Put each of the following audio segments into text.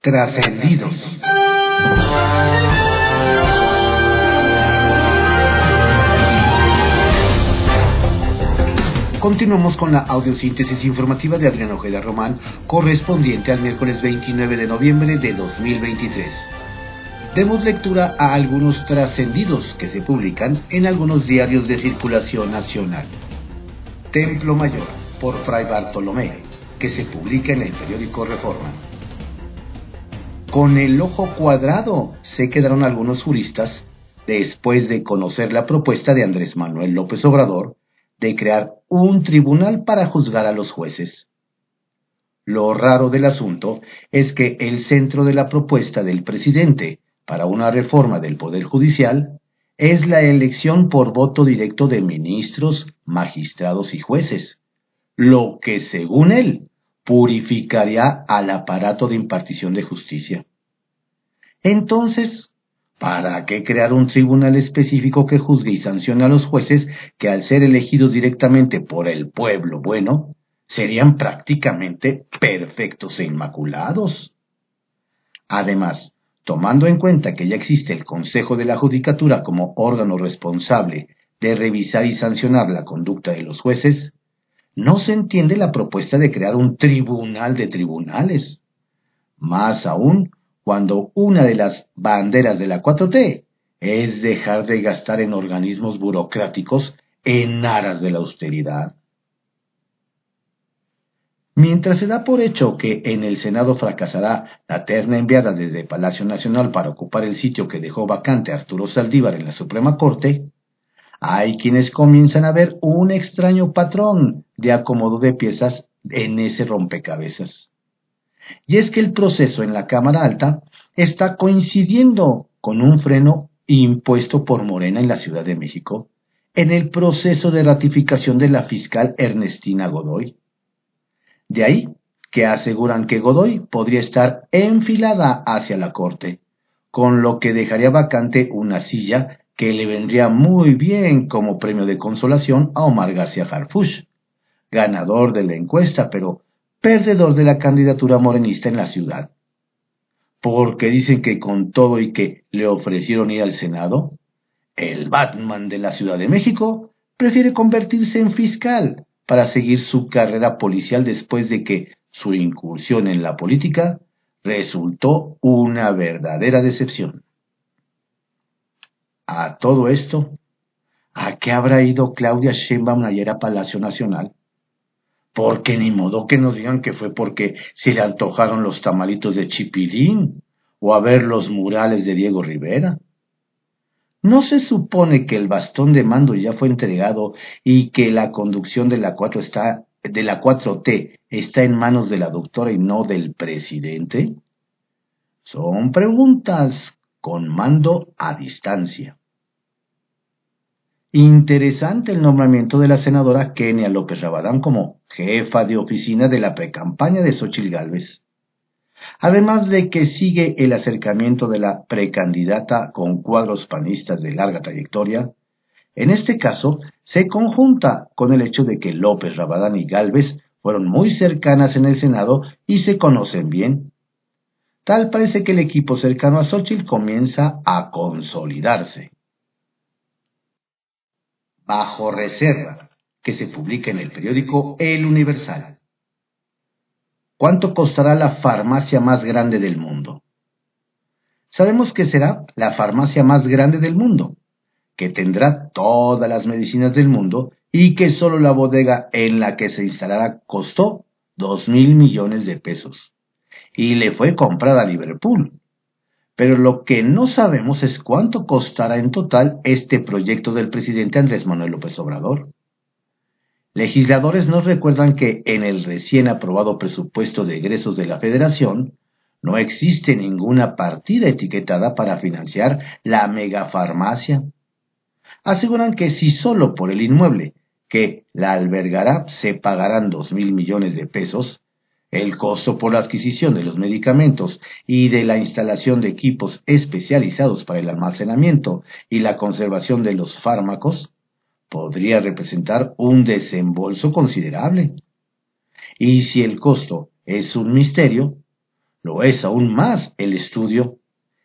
Trascendidos. Continuamos con la audiosíntesis informativa de Adrián Ojeda Román, correspondiente al miércoles 29 de noviembre de 2023. Demos lectura a algunos trascendidos que se publican en algunos diarios de circulación nacional. Templo Mayor, por Fray Bartolomé, que se publica en el periódico Reforma. Con el ojo cuadrado se quedaron algunos juristas después de conocer la propuesta de Andrés Manuel López Obrador de crear un tribunal para juzgar a los jueces. Lo raro del asunto es que el centro de la propuesta del presidente para una reforma del Poder Judicial es la elección por voto directo de ministros, magistrados y jueces, lo que, según él, purificaría al aparato de impartición de justicia. Entonces, ¿para qué crear un tribunal específico que juzgue y sancione a los jueces que, al ser elegidos directamente por el pueblo bueno, serían prácticamente perfectos e inmaculados? Además, tomando en cuenta que ya existe el Consejo de la Judicatura como órgano responsable de revisar y sancionar la conducta de los jueces, no se entiende la propuesta de crear un tribunal de tribunales. Más aún, cuando una de las banderas de la 4T es dejar de gastar en organismos burocráticos en aras de la austeridad. Mientras se da por hecho que en el Senado fracasará la terna enviada desde Palacio Nacional para ocupar el sitio que dejó vacante Arturo Saldívar en la Suprema Corte, hay quienes comienzan a ver un extraño patrón de acomodo de piezas en ese rompecabezas. Y es que el proceso en la Cámara Alta está coincidiendo con un freno impuesto por Morena en la Ciudad de México en el proceso de ratificación de la fiscal Ernestina Godoy. De ahí que aseguran que Godoy podría estar enfilada hacia la Corte, con lo que dejaría vacante una silla que le vendría muy bien como premio de consolación a Omar García Harfuch, ganador de la encuesta, pero perdedor de la candidatura morenista en la ciudad. Porque dicen que con todo y que le ofrecieron ir al Senado, el Batman de la Ciudad de México prefiere convertirse en fiscal para seguir su carrera policial después de que su incursión en la política resultó una verdadera decepción. A todo esto, ¿a qué habrá ido Claudia Sheinbaum ayer a Palacio Nacional? Porque ni modo que nos digan que fue porque se le antojaron los tamalitos de chipilín o a ver los murales de Diego Rivera. ¿No se supone que el bastón de mando ya fue entregado y que la conducción de la 4T está en manos de la doctora y no del presidente? Son preguntas con mando a distancia. Interesante el nombramiento de la senadora Kenia López Rabadán como jefa de oficina de la precampaña de Xóchitl Gálvez. Además de que sigue el acercamiento de la precandidata con cuadros panistas de larga trayectoria, en este caso se conjunta con el hecho de que López Rabadán y Gálvez fueron muy cercanas en el Senado y se conocen bien. Tal parece que el equipo cercano a Xóchitl comienza a consolidarse. Bajo reserva, que se publica en el periódico El Universal. ¿Cuánto costará la farmacia más grande del mundo? Sabemos que será la farmacia más grande del mundo, que tendrá todas las medicinas del mundo y que solo la bodega en la que se instalará costó 2,000 millones de pesos y le fue comprada a Liverpool. Pero lo que no sabemos es cuánto costará en total este proyecto del presidente Andrés Manuel López Obrador. Legisladores nos recuerdan que en el recién aprobado presupuesto de egresos de la Federación no existe ninguna partida etiquetada para financiar la megafarmacia. Aseguran que si solo por el inmueble que la albergará se pagarán 2,000 millones de pesos, el costo por la adquisición de los medicamentos y de la instalación de equipos especializados para el almacenamiento y la conservación de los fármacos podría representar un desembolso considerable. Y si el costo es un misterio, Lo es aún más el estudio,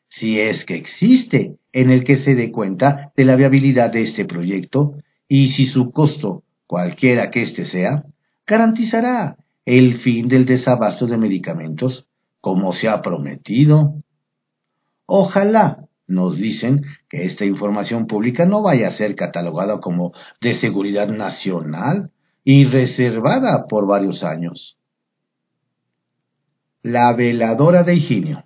si es que existe, en el que se dé cuenta de la viabilidad de este proyecto y si su costo, cualquiera que éste sea, garantizará el fin del desabasto de medicamentos, como se ha prometido. Ojalá, nos dicen, que esta información pública no vaya a ser catalogada como de seguridad nacional y reservada por varios años. La veladora de Higinio.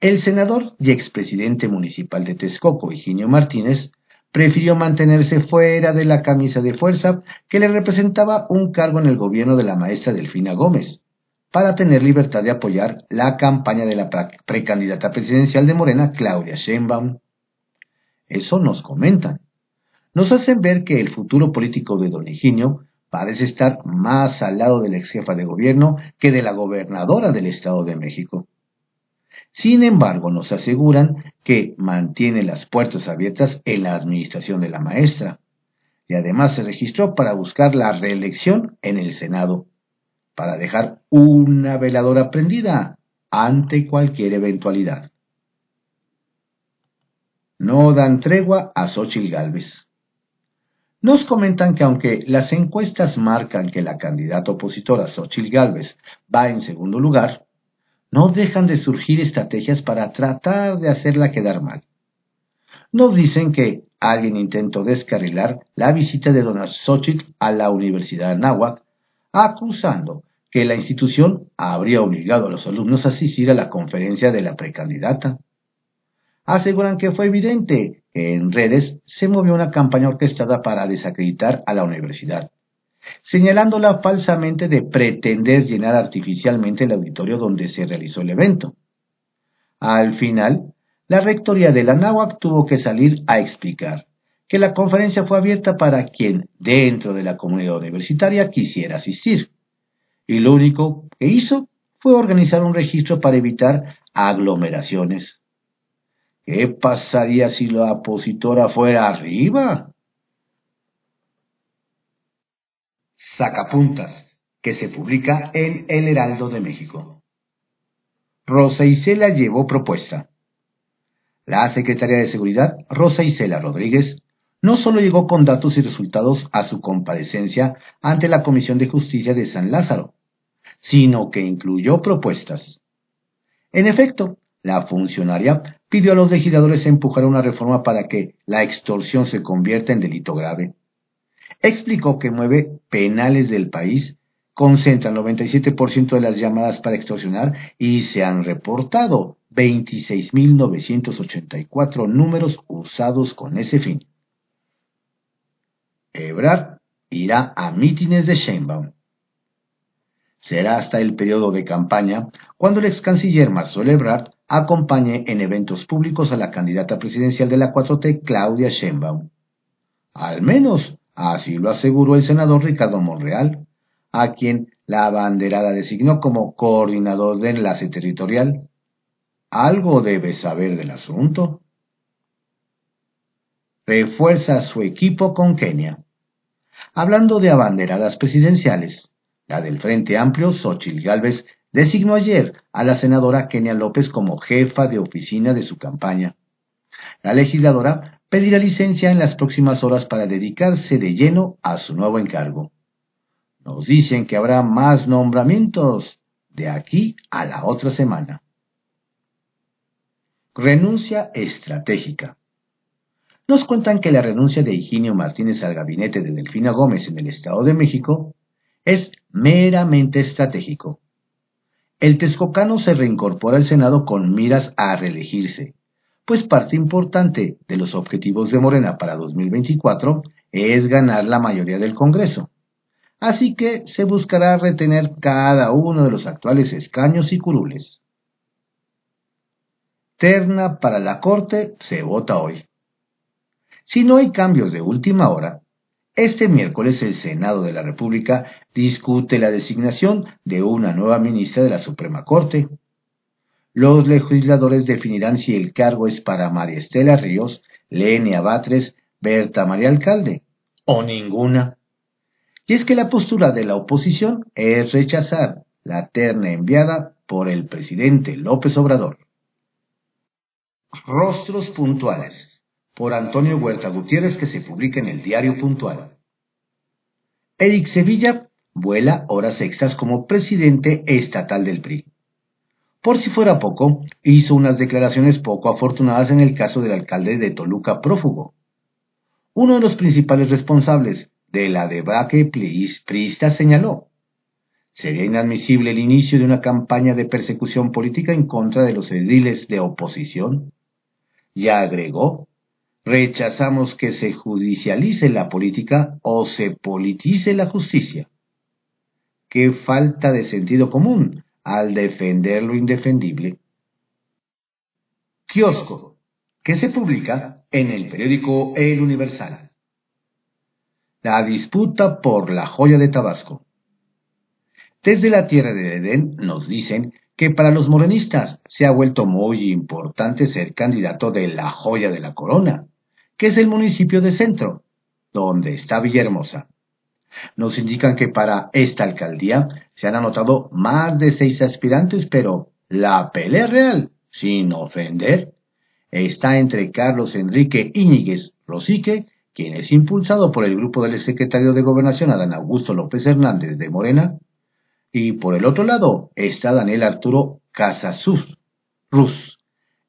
El senador y expresidente municipal de Texcoco, Higinio Martínez, prefirió mantenerse fuera de la camisa de fuerza que le representaba un cargo en el gobierno de la maestra Delfina Gómez, para tener libertad de apoyar la campaña de la precandidata presidencial de Morena, Claudia Sheinbaum. Eso nos comentan. Nos hacen ver que el futuro político de don Higinio parece estar más al lado de la ex jefa de gobierno que de la gobernadora del Estado de México. Sin embargo, nos aseguran que mantiene las puertas abiertas en la administración de la maestra, y además se registró para buscar la reelección en el Senado, para dejar una veladora prendida ante cualquier eventualidad. No dan tregua a Xóchitl Gálvez. Nos comentan que aunque las encuestas marcan que la candidata opositora Xóchitl Gálvez va en segundo lugar, no dejan de surgir estrategias para tratar de hacerla quedar mal. Nos dicen que alguien intentó descarrilar la visita de dona Xóchitl a la Universidad Anáhuac, acusando que la institución habría obligado a los alumnos a asistir a la conferencia de la precandidata. Aseguran que fue evidente que en redes se movió una campaña orquestada para desacreditar a la universidad, señalándola falsamente de pretender llenar artificialmente el auditorio donde se realizó el evento. Al final, la rectoría de la Anáhuac tuvo que salir a explicar que la conferencia fue abierta para quien dentro de la comunidad universitaria quisiera asistir, y lo único que hizo fue organizar un registro para evitar aglomeraciones. ¿Qué pasaría si la opositora fuera arriba? Sacapuntas, que se publica en El Heraldo de México. Rosa Isela llevó propuesta. La secretaria de Seguridad, Rosa Isela Rodríguez, no solo llegó con datos y resultados a su comparecencia ante la Comisión de Justicia de San Lázaro, sino que incluyó propuestas. En efecto, la funcionaria pidió a los legisladores empujar una reforma para que la extorsión se convierta en delito grave. Explicó que 9 penales del país concentran 97% de las llamadas para extorsionar y se han reportado 26.984 números usados con ese fin. Ebrard irá a mítines de Sheinbaum. Será hasta el periodo de campaña cuando el ex canciller Marcelo Ebrard acompañe en eventos públicos a la candidata presidencial de la 4T, Claudia Sheinbaum. Al menos así lo aseguró el senador Ricardo Monreal, a quien la abanderada designó como coordinador de enlace territorial. Algo debe saber del asunto. Refuerza su equipo con Kenia. Hablando de abanderadas presidenciales, la del Frente Amplio, Xóchitl Gálvez, designó ayer a la senadora Kenia López como jefa de oficina de su campaña. La legisladora pedirá licencia en las próximas horas para dedicarse de lleno a su nuevo encargo. Nos dicen que habrá más nombramientos de aquí a la otra semana. Renuncia estratégica. Nos cuentan que la renuncia de Higinio Martínez al gabinete de Delfina Gómez en el Estado de México es meramente estratégico. El texcocano se reincorpora al Senado con miras a reelegirse, pues parte importante de los objetivos de Morena para 2024 es ganar la mayoría del Congreso. Así que se buscará retener cada uno de los actuales escaños y curules. Terna para la Corte se vota hoy. Si no hay cambios de última hora, este miércoles el Senado de la República discute la designación de una nueva ministra de la Suprema Corte. Los legisladores definirán si el cargo es para María Estela Ríos, Lenia Batres, Berta María Alcalde o ninguna. Y es que la postura de la oposición es rechazar la terna enviada por el presidente López Obrador. Rostros puntuales, por Antonio Huerta Gutiérrez, que se publica en el Diario Puntual. Eric Sevilla vuela horas extras como presidente estatal del PRI. Por si fuera poco, hizo unas declaraciones poco afortunadas en el caso del alcalde de Toluca prófugo. Uno de los principales responsables de la debacle priista señaló: sería inadmisible el inicio de una campaña de persecución política en contra de los ediles de oposición. Y agregó: rechazamos que se judicialice la política o se politice la justicia. ¡Qué falta de sentido común al defender lo indefendible! Kiosco, que se publica en el periódico El Universal. La disputa por la joya de Tabasco. Desde la tierra del Edén nos dicen que para los morenistas se ha vuelto muy importante ser candidato de la joya de la corona, que es el municipio de Centro, donde está Villahermosa. Nos indican que para esta alcaldía se han anotado más de 6 aspirantes, pero la pelea real, sin ofender, está entre Carlos Enrique Íñiguez Rosique, quien es impulsado por el grupo del secretario de Gobernación Adán Augusto López Hernández de Morena, y por el otro lado está Daniel Arturo Casasus Ruz,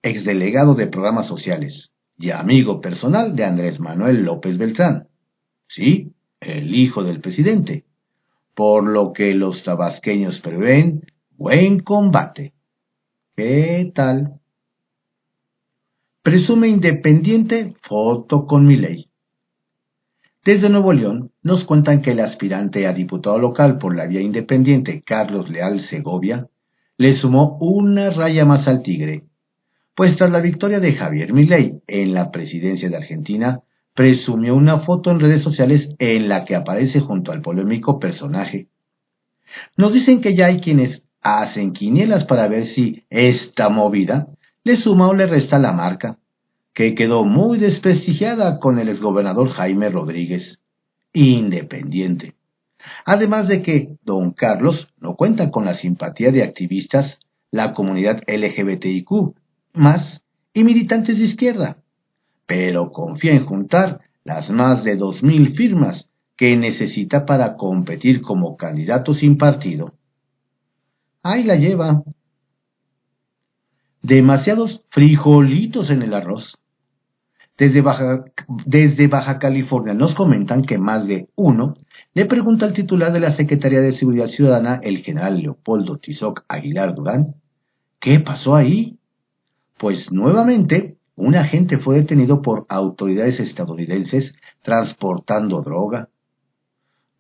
exdelegado de Programas Sociales y amigo personal de Andrés Manuel López Beltrán, sí, el hijo del presidente, por lo que los tabasqueños prevén buen combate. ¿Qué tal? Presume independiente foto con Milei. Desde Nuevo León nos cuentan que el aspirante a diputado local por la vía independiente Carlos Leal Segovia le sumó una raya más al tigre, pues tras la victoria de Javier Milei en la presidencia de Argentina, presumió una foto en redes sociales en la que aparece junto al polémico personaje. Nos dicen que ya hay quienes hacen quinielas para ver si esta movida le suma o le resta la marca, que quedó muy desprestigiada con el exgobernador Jaime Rodríguez, independiente. Además de que don Carlos no cuenta con la simpatía de activistas, la comunidad LGBTIQ+, y militantes de izquierda, pero confía en juntar las más de 2,000 firmas que necesita para competir como candidato sin partido. Ahí la lleva. Demasiados frijolitos en el arroz. Desde Baja California nos comentan que más de uno le pregunta al titular de la Secretaría de Seguridad Ciudadana, el general Leopoldo Tizoc Aguilar Durán, ¿qué pasó ahí? Pues nuevamente un agente fue detenido por autoridades estadounidenses transportando droga.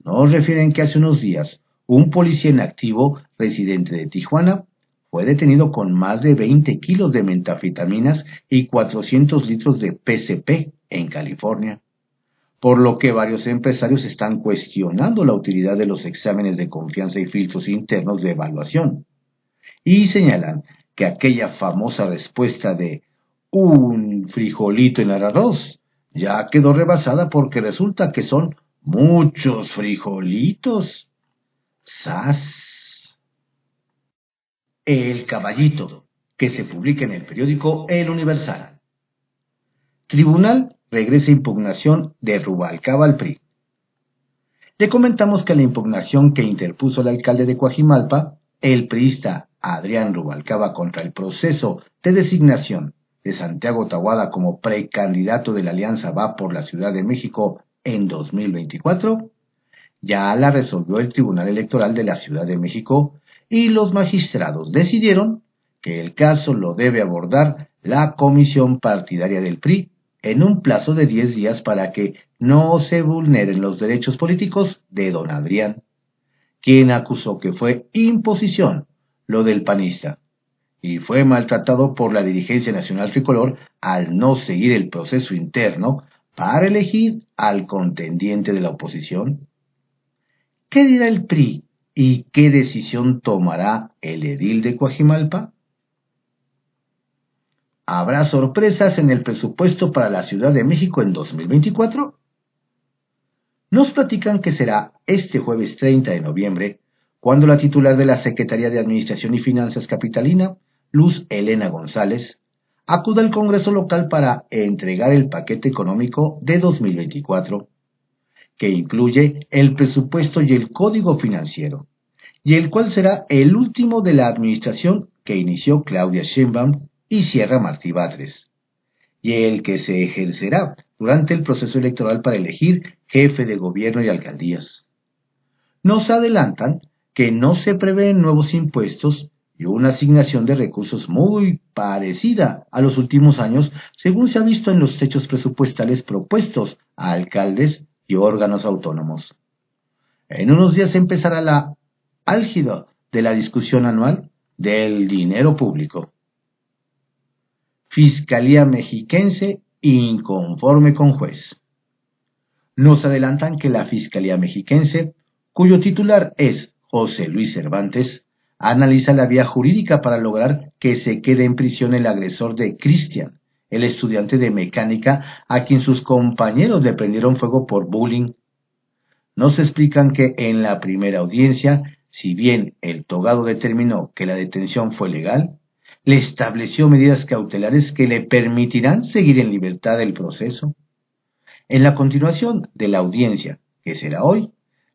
Nos refieren que hace unos días un policía en activo residente de Tijuana fue detenido con más de 20 kilos de metanfetaminas y 400 litros de PCP en California, por lo que varios empresarios están cuestionando la utilidad de los exámenes de confianza y filtros internos de evaluación, y señalan que aquella famosa respuesta de un frijolito en el arroz ya quedó rebasada porque resulta que son muchos frijolitos. ¡Sas! El Caballito, que se publica en el periódico El Universal. Tribunal regresa impugnación de Rubalcaba al PRI. Le comentamos que la impugnación que interpuso el alcalde de Coajimalpa, el priista Adrián Rubalcaba, contra el proceso de designación de Santiago Tahuada como precandidato de la Alianza Va por la Ciudad de México en 2024, ya la resolvió el Tribunal Electoral de la Ciudad de México, y los magistrados decidieron que el caso lo debe abordar la comisión partidaria del PRI en un plazo de 10 días para que no se vulneren los derechos políticos de don Adrián, quien acusó que fue imposición lo del panista y fue maltratado por la dirigencia nacional tricolor al no seguir el proceso interno para elegir al contendiente de la oposición. ¿Qué dirá el PRI y qué decisión tomará el edil de Coajimalpa? ¿Habrá sorpresas en el presupuesto para la Ciudad de México en 2024? Nos platican que será este jueves 30 de noviembre cuando la titular de la Secretaría de Administración y Finanzas Capitalina, Luz Elena González, acude al Congreso local para entregar el paquete económico de 2024, que incluye el presupuesto y el código financiero, y el cual será el último de la administración que inició Claudia Sheinbaum y cierra Martí Batres, y el que se ejercerá durante el proceso electoral para elegir jefe de gobierno y alcaldías. Nos adelantan que no se prevén nuevos impuestos y una asignación de recursos muy parecida a los últimos años, según se ha visto en los techos presupuestales propuestos a alcaldes y órganos autónomos. En unos días empezará la álgida de la discusión anual del dinero público. Fiscalía mexiquense inconforme con juez. Nos adelantan que la Fiscalía mexiquense, cuyo titular es José Luis Cervantes, analiza la vía jurídica para lograr que se quede en prisión el agresor de Cristian, el estudiante de mecánica a quien sus compañeros le prendieron fuego por bullying. Nos explican que en la primera audiencia, si bien el togado determinó que la detención fue legal, le estableció medidas cautelares que le permitirán seguir en libertad el proceso. En la continuación de la audiencia, que será hoy,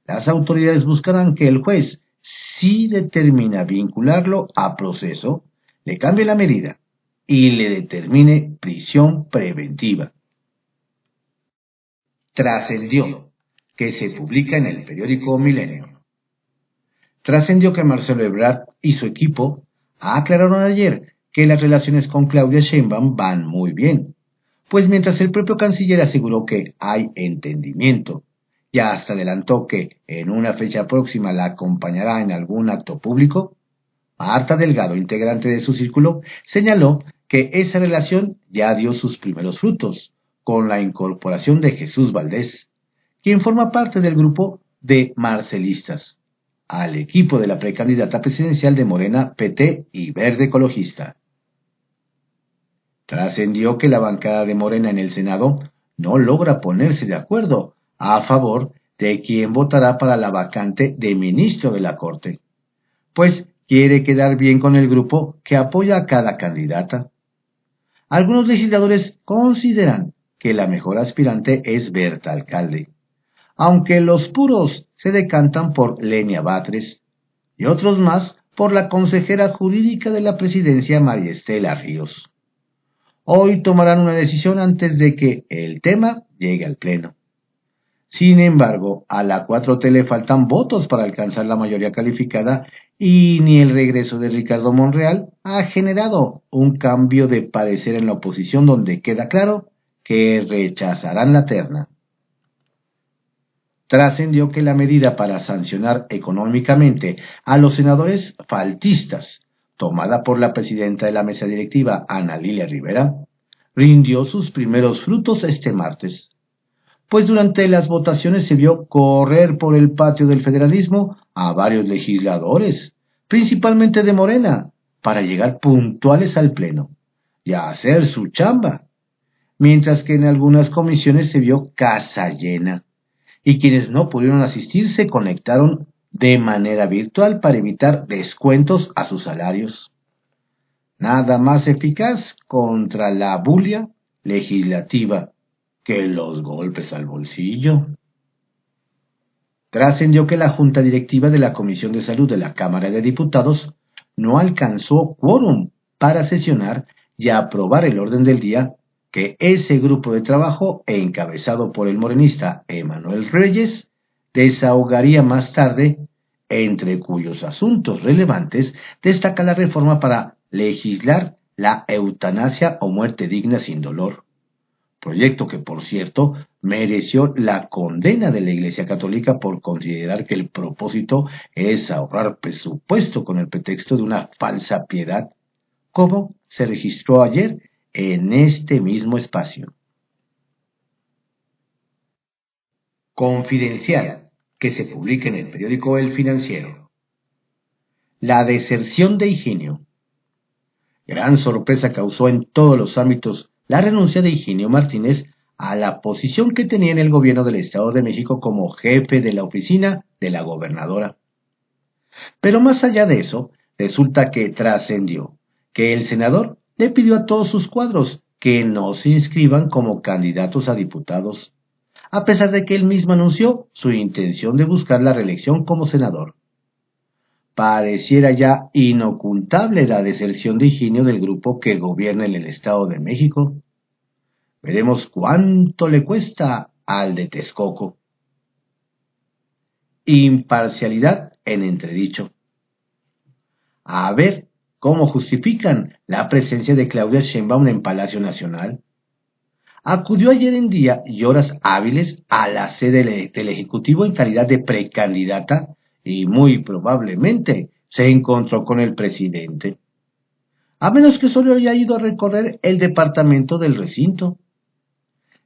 las autoridades buscarán que el juez, si determina vincularlo a proceso, le cambie la medida y le determine prisión preventiva. Trascendió, que se publica en el periódico Milenio. Trascendió que Marcelo Ebrard y su equipo aclararon ayer que las relaciones con Claudia Sheinbaum van muy bien, pues mientras el propio canciller aseguró que hay entendimiento, y hasta adelantó que en una fecha próxima la acompañará en algún acto público, Marta Delgado, integrante de su círculo, señaló que esa relación ya dio sus primeros frutos, con la incorporación de Jesús Valdés, quien forma parte del grupo de marcelistas, al equipo de la precandidata presidencial de Morena, PT y Verde Ecologista. Trascendió que la bancada de Morena en el Senado no logra ponerse de acuerdo a favor de quién votará para la vacante de ministro de la Corte, pues quiere quedar bien con el grupo que apoya a cada candidata. Algunos legisladores consideran que la mejor aspirante es Berta Alcalde, aunque los puros se decantan por Lenia Batres, y otros más por la consejera jurídica de la presidencia María Estela Ríos. Hoy tomarán una decisión antes de que el tema llegue al Pleno. Sin embargo, a la 4T le faltan votos para alcanzar la mayoría calificada y ni el regreso de Ricardo Monreal ha generado un cambio de parecer en la oposición donde queda claro que rechazarán la terna. Trascendió que la medida para sancionar económicamente a los senadores faltistas, tomada por la presidenta de la mesa directiva, Ana Lilia Rivera, rindió sus primeros frutos este martes, pues durante las votaciones se vio correr por el patio del federalismo a varios legisladores, principalmente de Morena, para llegar puntuales al Pleno y a hacer su chamba, mientras que en algunas comisiones se vio casa llena, y quienes no pudieron asistir se conectaron de manera virtual para evitar descuentos a sus salarios. Nada más eficaz contra la bulia legislativa que los golpes al bolsillo. Trascendió que la Junta Directiva de la Comisión de Salud de la Cámara de Diputados no alcanzó quórum para sesionar y aprobar el orden del día que ese grupo de trabajo, encabezado por el morenista Emanuel Reyes, desahogaría más tarde, entre cuyos asuntos relevantes destaca la reforma para legislar la eutanasia o muerte digna sin dolor, proyecto que, por cierto, mereció la condena de la Iglesia Católica por considerar que el propósito es ahorrar presupuesto con el pretexto de una falsa piedad, como se registró ayer en este mismo espacio. Confidencial, que se publica en el periódico El Financiero. La deserción de Higinio. Gran sorpresa causó en todos los ámbitos la renuncia de Higinio Martínez a la posición que tenía en el gobierno del Estado de México como jefe de la oficina de la gobernadora. Pero más allá de eso, resulta que trascendió que el senador le pidió a todos sus cuadros que no se inscriban como candidatos a diputados, a pesar de que él mismo anunció su intención de buscar la reelección como senador. Pareciera ya inocultable la deserción de Higinio del grupo que gobierna en el Estado de México. Veremos cuánto le cuesta al de Texcoco. Imparcialidad en entredicho. A ver cómo justifican la presencia de Claudia Sheinbaum en Palacio Nacional. Acudió ayer en día y horas hábiles a la sede del Ejecutivo en calidad de precandidata y muy probablemente se encontró con el presidente. A menos que solo haya ido a recorrer el departamento del recinto.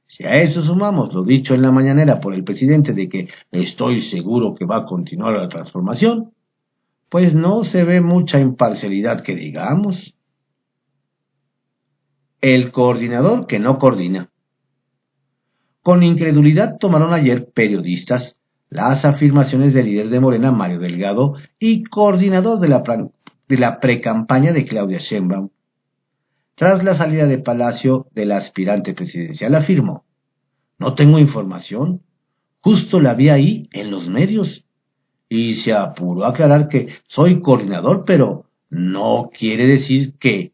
Si a eso sumamos lo dicho en la mañanera por el presidente de que estoy seguro que va a continuar la transformación, pues no se ve mucha imparcialidad que digamos. El coordinador que no coordina. Con incredulidad tomaron ayer periodistas las afirmaciones del líder de Morena, Mario Delgado, y coordinador de la precampaña de Claudia Sheinbaum. Tras la salida de Palacio del aspirante presidencial afirmó: no tengo información, justo la vi ahí en los medios. Y se apuró a aclarar que soy coordinador, pero no quiere decir que,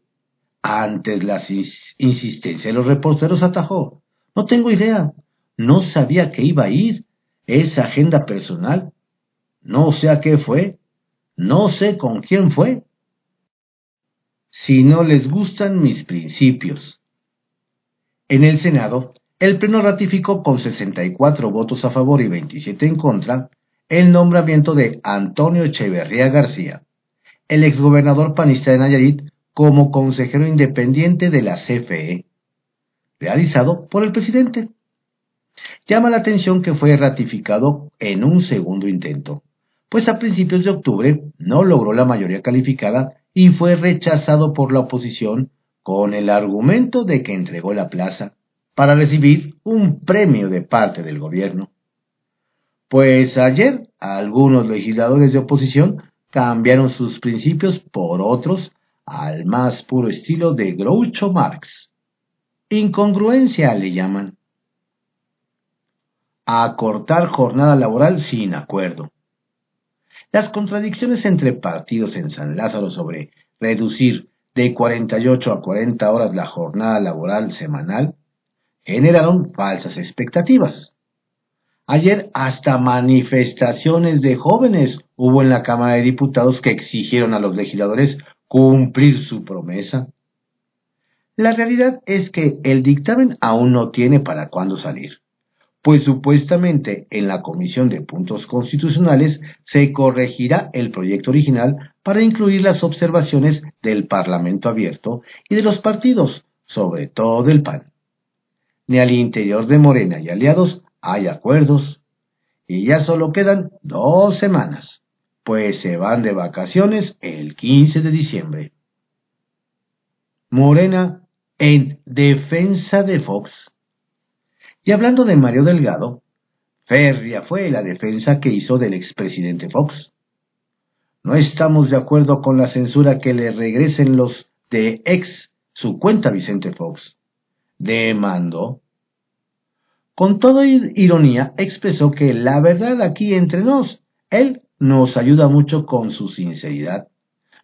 antes las insistencias de los reporteros, atajó: no tengo idea, no sabía que iba a ir, es agenda personal, no sé a qué fue, no sé con quién fue. Si no les gustan mis principios. En el Senado, el Pleno ratificó con 64 votos a favor y 27 en contra el nombramiento de Antonio Echeverría García, el exgobernador panista de Nayarit, como consejero independiente de la CFE, realizado por el presidente. Llama la atención que fue ratificado en un segundo intento, pues a principios de octubre no logró la mayoría calificada y fue rechazado por la oposición con el argumento de que entregó la plaza para recibir un premio de parte del gobierno. Pues ayer algunos legisladores de oposición cambiaron sus principios por otros al más puro estilo de Groucho Marx. Incongruencia le llaman. Acortar jornada laboral sin acuerdo. Las contradicciones entre partidos en San Lázaro sobre reducir de 48 a 40 horas la jornada laboral semanal generaron falsas expectativas. Ayer hasta manifestaciones de jóvenes hubo en la Cámara de Diputados que exigieron a los legisladores cumplir su promesa. La realidad es que el dictamen aún no tiene para cuándo salir, pues supuestamente en la Comisión de Puntos Constitucionales se corregirá el proyecto original para incluir las observaciones del Parlamento abierto y de los partidos, sobre todo del PAN. Ni al interior de Morena y aliados hay acuerdos, y ya solo quedan 2 semanas, pues se van de vacaciones el 15 de diciembre. Morena en defensa de Fox. Y hablando de Mario Delgado, férrea fue la defensa que hizo del expresidente Fox. No estamos de acuerdo con la censura que le regresen los de su cuenta Vicente Fox. Demandó. Con toda ironía expresó que la verdad aquí entre nos, él nos ayuda mucho con su sinceridad,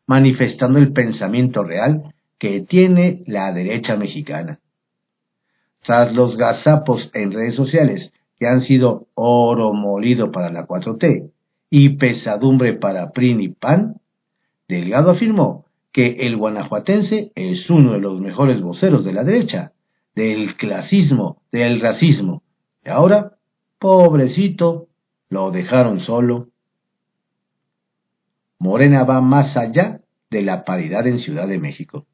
manifestando el pensamiento real que tiene la derecha mexicana. Tras los gazapos en redes sociales que han sido oro molido para la 4T y pesadumbre para PRI y PAN, Delgado afirmó que el guanajuatense es uno de los mejores voceros de la derecha, del clasismo, del racismo, y ahora, pobrecito, lo dejaron solo. Morena va más allá de la paridad en Ciudad de México.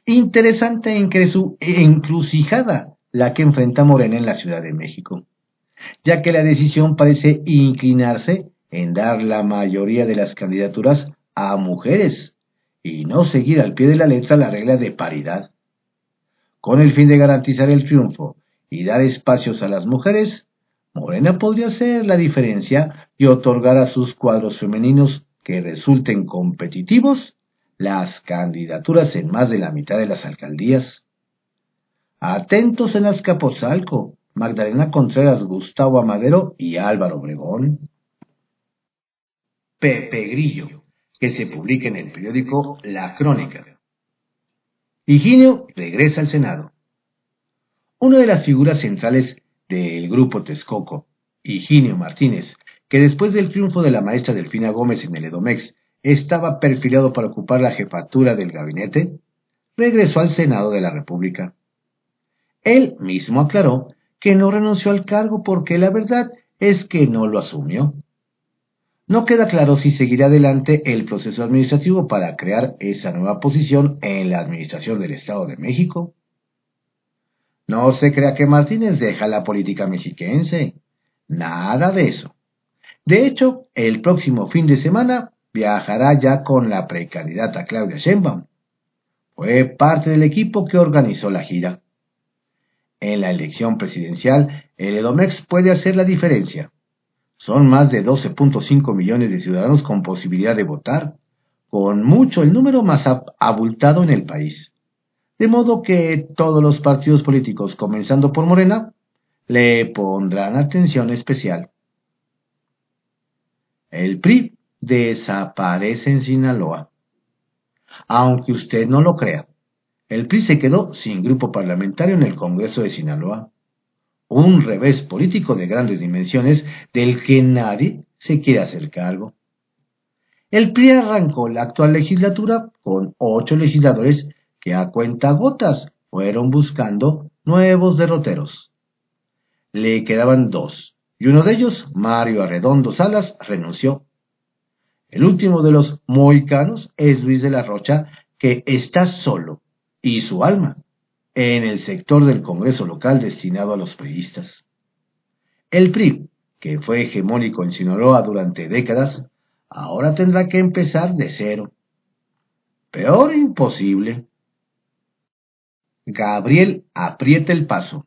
Interesante encrucijada la que enfrenta Morena en la Ciudad de México, ya que la decisión parece inclinarse en dar la mayoría de las candidaturas a mujeres y no seguir al pie de la letra la regla de paridad. Con el fin de garantizar el triunfo y dar espacios a las mujeres, Morena podría hacer la diferencia y otorgar a sus cuadros femeninos que resulten competitivos las candidaturas en más de la mitad de las alcaldías. Atentos en Azcapotzalco, Magdalena Contreras, Gustavo Amadero y Álvaro Obregón. Pepe Grillo, que se publica en el periódico La Crónica. Higinio regresa al Senado. Una de las figuras centrales del grupo Texcoco, Higinio Martínez, que después del triunfo de la maestra Delfina Gómez en el Edomex estaba perfilado para ocupar la jefatura del gabinete, regresó al Senado de la República. Él mismo aclaró que no renunció al cargo porque la verdad es que no lo asumió. No queda claro si seguirá adelante el proceso administrativo para crear esa nueva posición en la administración del Estado de México. No se crea que Martínez deja la política mexiquense. Nada de eso. De hecho, el próximo fin de semana viajará ya con la precandidata Claudia Sheinbaum. Fue parte del equipo que organizó la gira. En la elección presidencial, el Edomex puede hacer la diferencia. Son más de 12.5 millones de ciudadanos con posibilidad de votar, con mucho el número más abultado en el país. De modo que todos los partidos políticos, comenzando por Morena, le pondrán atención especial. El PRI desaparece en Sinaloa. Aunque usted no lo crea, el PRI se quedó sin grupo parlamentario en el Congreso de Sinaloa. Un revés político de grandes dimensiones del que nadie se quiere hacer cargo. El PRI arrancó la actual legislatura con 8 legisladores que a cuentagotas fueron buscando nuevos derroteros. Le quedaban 2, y uno de ellos, Mario Arredondo Salas, renunció. El último de los mohicanos es Luis de la Rocha, que está solo, y su alma, en el sector del Congreso local destinado a los priistas. El PRI, que fue hegemónico en Sinaloa durante décadas, ahora tendrá que empezar de cero. Peor imposible. Gabriel aprieta el paso.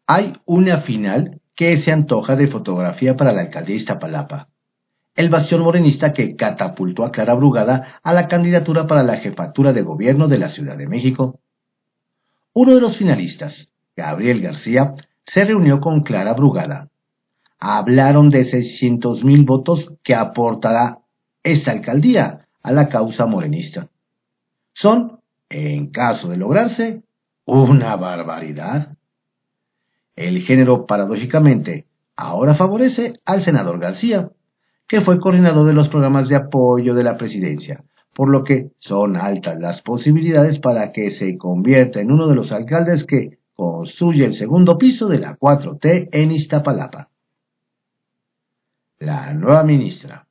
Hay una final que se antoja de fotografía para la alcaldía de Iztapalapa. El bastión morenista que catapultó a Clara Brugada a la candidatura para la jefatura de gobierno de la Ciudad de México. Uno de los finalistas, Gabriel García, se reunió con Clara Brugada. Hablaron de 600,000 votos que aportará esta alcaldía a la causa morenista. Son, en caso de lograrse, una barbaridad. El género, paradójicamente, ahora favorece al senador García, que fue coordinador de los programas de apoyo de la presidencia, por lo que son altas las posibilidades para que se convierta en uno de los alcaldes que construye el segundo piso de la 4T en Iztapalapa. La nueva ministra.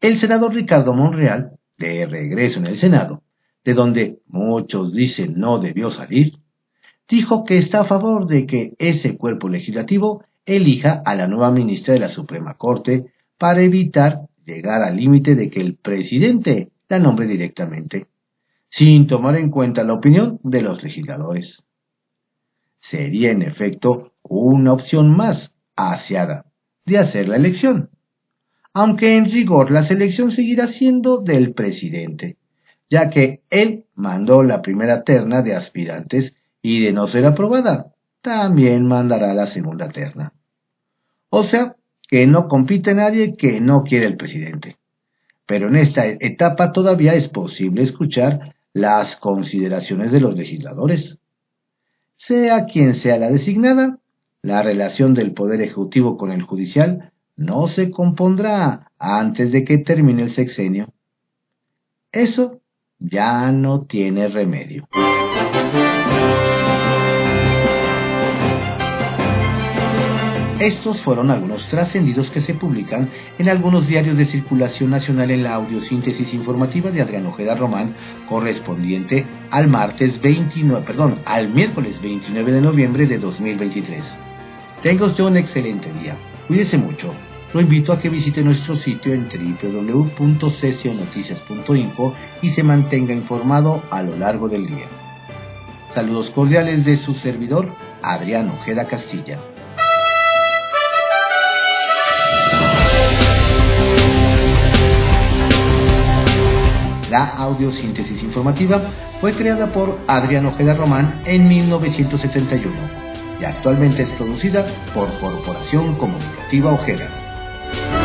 El senador Ricardo Monreal, de regreso en el Senado, de donde muchos dicen no debió salir, dijo que está a favor de que ese cuerpo legislativo elija a la nueva ministra de la Suprema Corte para evitar llegar al límite de que el presidente la nombre directamente, sin tomar en cuenta la opinión de los legisladores. Sería en efecto una opción más aseada de hacer la elección, aunque en rigor la selección seguirá siendo del presidente, ya que él mandó la primera terna de aspirantes y de no ser aprobada, también mandará la segunda terna. O sea, que no compite nadie que no quiere el presidente. Pero en esta etapa todavía es posible escuchar las consideraciones de los legisladores. Sea quien sea la designada, la relación del Poder Ejecutivo con el Judicial no se compondrá antes de que termine el sexenio. Eso ya no tiene remedio. Estos fueron algunos trascendidos que se publican en algunos diarios de circulación nacional en la audiosíntesis informativa de Adrián Ojeda Román, correspondiente al miércoles 29 de noviembre de 2023. Tenga usted un excelente día. Cuídese mucho. Lo invito a que visite nuestro sitio en www.sesionoticias.info y se mantenga informado a lo largo del día. Saludos cordiales de su servidor, Adrián Ojeda Castilla. La audiosíntesis informativa fue creada por Adrián Ojeda Román en 1971 y actualmente es producida por Corporación Comunicativa Ojeda.